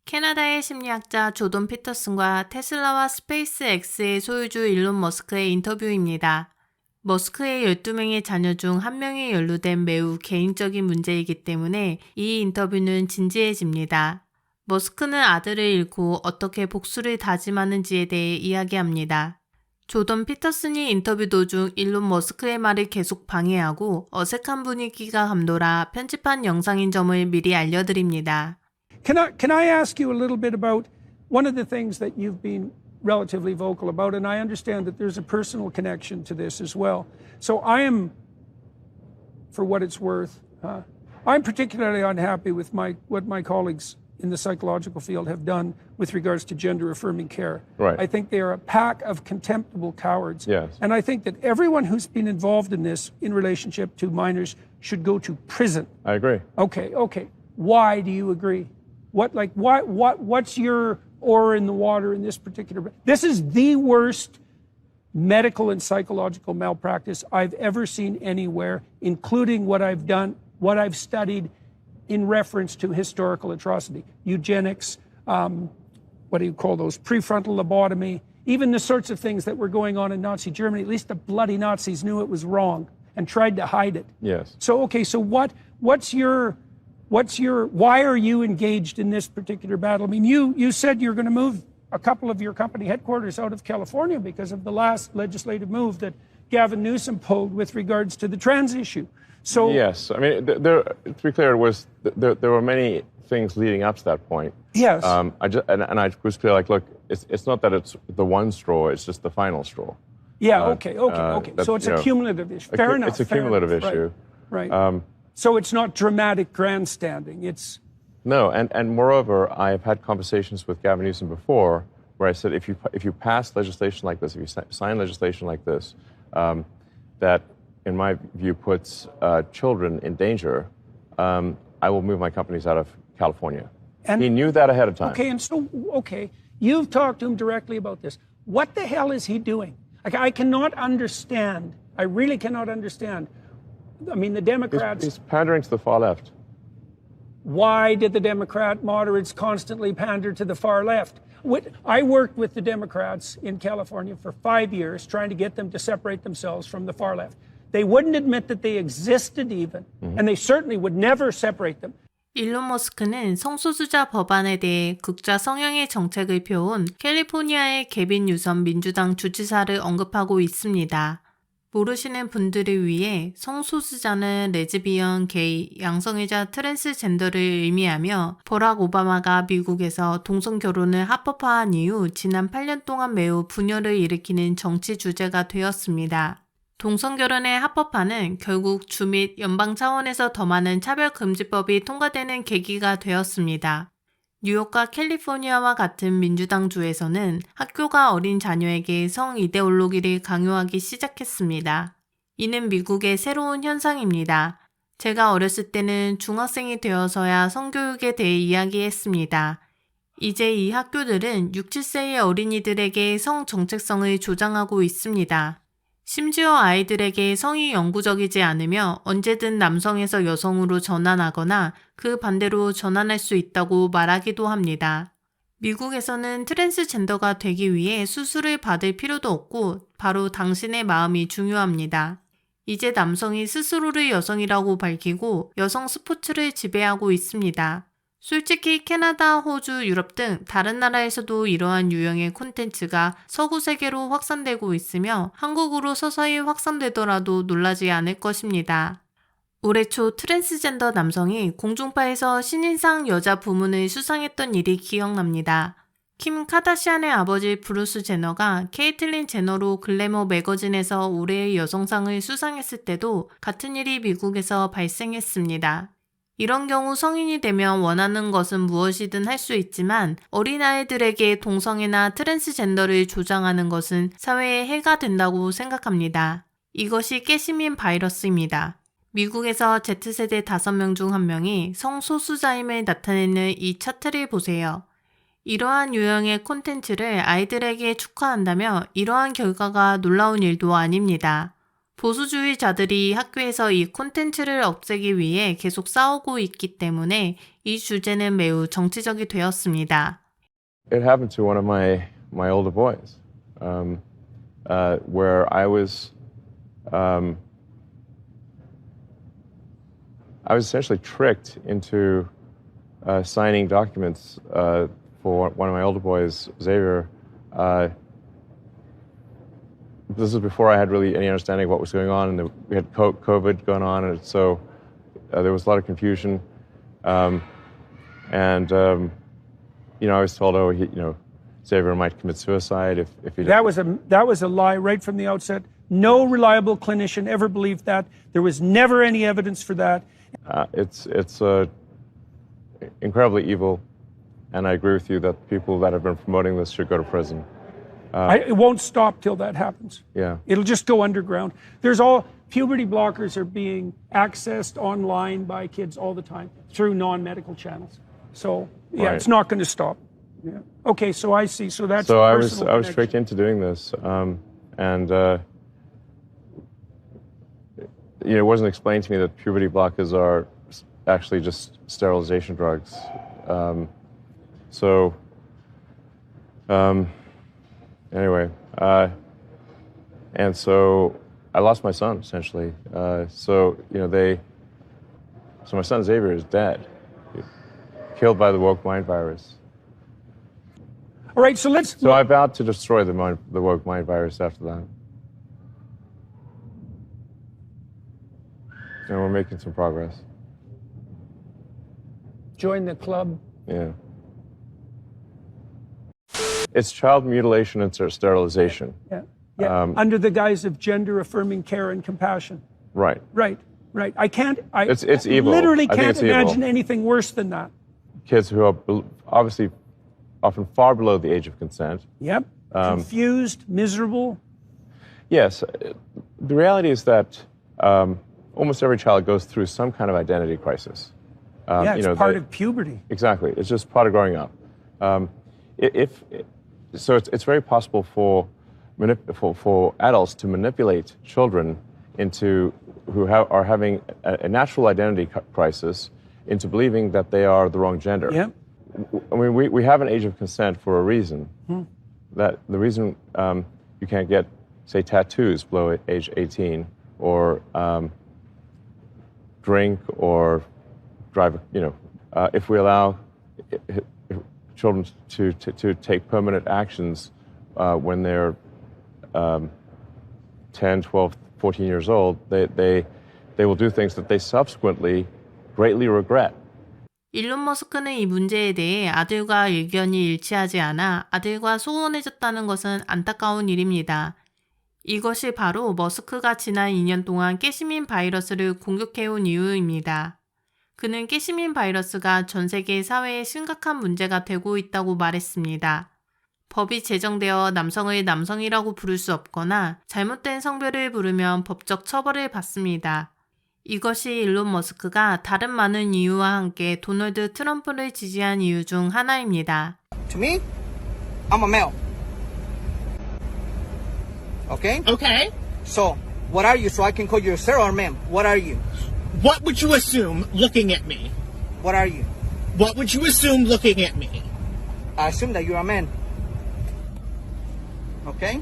캐나다의 심리학자 조던 피터슨과 테슬라와 스페이스X의 소유주 일론 머스크의 인터뷰입니다. 머스크의 12명의 자녀 중 1명이 연루된 매우 개인적인 문제이기 때문에 이 인터뷰는 진지해집니다. 머스크는 아들을 잃고 어떻게 복수를 다짐하는지에 대해 이야기합니다. 조던 피터슨이 인터뷰 도중 일론 머스크의 말을 계속 방해하고 어색한 분위기가 감돌아 편집한 영상인 점을 미리 알려드립니다. Can I ask you a little bit about one of the things that you've been relatively vocal about, and I understand that there's a personal connection to this as well. So I am, for what it's worth, I'm particularly unhappy with what my colleagues in the psychological field have done with regards to gender-affirming care. Right. I think they are a pack of contemptible cowards. Yes. And I think that everyone who's been involved in this in relationship to minors should go to prison. I agree. Okay. Why do you agree? What's your oar in the water in this particular? This is the worst medical and psychological malpractice I've ever seen anywhere, including what I've done, what I've studied in reference to historical atrocity, eugenics, what do you call those, prefrontal lobotomy, even the sorts of things that were going on in Nazi Germany. At least the bloody Nazis knew it was wrong and tried to hide it. Yes. So why are you engaged in this particular battle? I mean, you said you're going to move a couple of your company headquarters out of California because of the last legislative move that Gavin Newsom pulled with regards to the trans issue. So yes, I mean, to be clear, there were many things leading up to that point. Yes. I was clear, like, look, it's not that it's the one straw; it's just the final straw. Yeah. Okay. So it's a cumulative issue. Fair enough. It's a cumulative issue. Right. So it's not dramatic grandstanding. It's no, and moreover, I've had conversations with Gavin Newsom before where I said, if you pass legislation like this, if you sign legislation like this, that in my view puts children in danger, I will move my companies out of California. And he knew that ahead of time. Okay, you've talked to him directly about this. What the hell is he doing? Like, I cannot understand. I really cannot understand. I mean, the Democrats... He's pandering to the far left. Why did the Democrat moderates constantly pander to the far left? I worked with the Democrats in California for 5 years trying to get them to separate themselves from the far left. They wouldn't admit that they existed even, and they certainly would never separate them. 일론 머스크는 성소수자 법안에 대해 극좌 성향의 정책을 펴온 캘리포니아의 개빈 뉴섬 민주당 주지사를 언급하고 있습니다. 모르시는 분들을 위해 성소수자는 레즈비언, 게이, 양성애자, 트랜스젠더를 의미하며 버락 오바마가 미국에서 동성결혼을 합법화한 이후 지난 8년 동안 매우 분열을 일으키는 정치 주제가 되었습니다. 동성결혼의 합법화는 결국 주 및 연방 차원에서 더 많은 차별금지법이 통과되는 계기가 되었습니다. 뉴욕과 캘리포니아와 같은 민주당주에서는 학교가 어린 자녀에게 성 이데올로기를 강요하기 시작했습니다. 이는 미국의 새로운 현상입니다. 제가 어렸을 때는 중학생이 되어서야 성교육에 대해 이야기했습니다. 이제 이 학교들은 6, 7세의 어린이들에게 성 정체성을 조장하고 있습니다. 심지어 아이들에게 성이 영구적이지 않으며 언제든 남성에서 여성으로 전환하거나 그 반대로 전환할 수 있다고 말하기도 합니다. 미국에서는 트랜스젠더가 되기 위해 수술을 받을 필요도 없고 바로 당신의 마음이 중요합니다. 이제 남성이 스스로를 여성이라고 밝히고 여성 스포츠를 지배하고 있습니다. 솔직히 캐나다, 호주, 유럽 등 다른 나라에서도 이러한 유형의 콘텐츠가 서구 세계로 확산되고 있으며 한국으로 서서히 확산되더라도 놀라지 않을 것입니다. 올해 초 트랜스젠더 남성이 공중파에서 신인상 여자 부문을 수상했던 일이 기억납니다. 킴 카다시안의 아버지 브루스 제너가 케이틀린 제너로 글래머 매거진에서 올해의 여성상을 수상했을 때도 같은 일이 미국에서 발생했습니다. 이런 경우 성인이 되면 원하는 것은 무엇이든 할 수 있지만 어린아이들에게 동성애나 트랜스젠더를 조장하는 것은 사회에 해가 된다고 생각합니다. 이것이 깨심인 바이러스입니다. 미국에서 Z세대 5명 중 1명이 성소수자임을 나타내는 이 차트를 보세요. 이러한 유형의 콘텐츠를 아이들에게 축하한다며 이러한 결과가 놀라운 일도 아닙니다. 보수주의자들이 학교에서 이 콘텐츠를 없애기 위해 계속 싸우고 있기 때문에 이 주제는 매우 정치적이 되었습니다. It happened to one of my older boys, where I was essentially tricked into signing documents for one of my older boys, Xavier. This is before I had really any understanding of what was going on, and we had COVID going on, and so there was a lot of confusion. I was told, Xavier might commit suicide if he. That was a lie right from the outset. No reliable clinician ever believed that. There was never any evidence for that. It's incredibly evil, and I agree with you that people that have been promoting this should go to prison. It won't stop till that happens. Yeah. It'll just go underground. Puberty blockers are being accessed online by kids all the time through non-medical channels. So yeah, Right. It's not going to stop. Yeah. Okay, so I see. So that's So I personal was tricked connection. into doing this, it wasn't explained to me that puberty blockers are actually just sterilization drugs. Anyway, and so I lost my son essentially. So my son Xavier is dead, killed by the woke mind virus. All right, so let's. So I vowed to destroy the woke mind virus after that. And we're making some progress. Join the club. Yeah. It's child mutilation and sterilization. Yeah. Yeah. Under the guise of gender-affirming care and compassion. Right. Right. Right. It's evil. Literally I think can't it's evil. imagine anything worse than that. Kids who are obviously often far below the age of consent. Yep. Confused, miserable. Yes. The reality is that almost every child goes through some kind of identity crisis. It's part of puberty. Exactly. It's just part of growing up. It's very possible for adults to manipulate children who are having a natural identity crisis into believing that they are the wrong gender. Yeah. I mean, we have an age of consent for a reason. That the reason you can't get, say, tattoos below age 18, or drink or drive. If we allow children to take permanent actions when they're 10, 12, 14 years old, they will do things that they subsequently greatly regret. 일론 머스크는 이 문제에 대해 아들과 의견이 일치하지 않아 아들과 소원해졌다는 것은 안타까운 일입니다. 이것이 바로 머스크가 지난 2년 동안 깨시민 바이러스를 공격해온 이유입니다. 그는 깨시민 바이러스가 전 세계 사회에 심각한 문제가 되고 있다고 말했습니다. 법이 제정되어 남성을 남성이라고 부를 수 없거나 잘못된 성별을 부르면 법적 처벌을 받습니다. 이것이 일론 머스크가 다른 많은 이유와 함께 도널드 트럼프를 지지한 이유 중 하나입니다. To me, I'm a male. Okay? Okay. So, what are you? So I can call you sir or ma'am. What are you? What would you assume looking at me? What are you? What would you assume looking at me? I assume that you're a man. Okay?